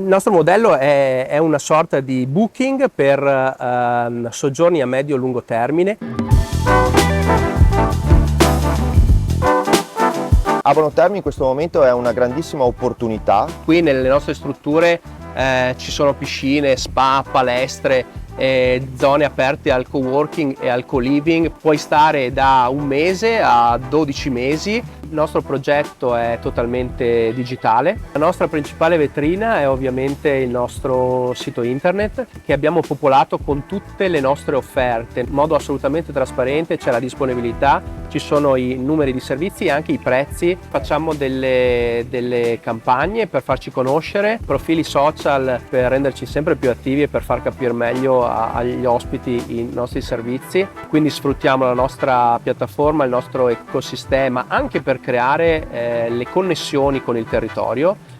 nostro modello è una sorta di booking per soggiorni a medio-lungo termine. Abano Terme in questo momento è una grandissima opportunità. Qui nelle nostre strutture ci sono piscine, spa, palestre, zone aperte al co-working e al co-living. Puoi stare da 1 mese a 12 mesi. Il nostro progetto è totalmente digitale. La nostra principale vetrina è ovviamente il nostro sito internet, che abbiamo popolato con tutte le nostre offerte in modo assolutamente trasparente. C'è la disponibilità, ci sono i numeri di servizi e anche i prezzi. Facciamo delle campagne per farci conoscere, profili social per renderci sempre più attivi e per far capire meglio agli ospiti i nostri servizi. Quindi sfruttiamo la nostra piattaforma, il nostro ecosistema anche per creare le connessioni con il territorio.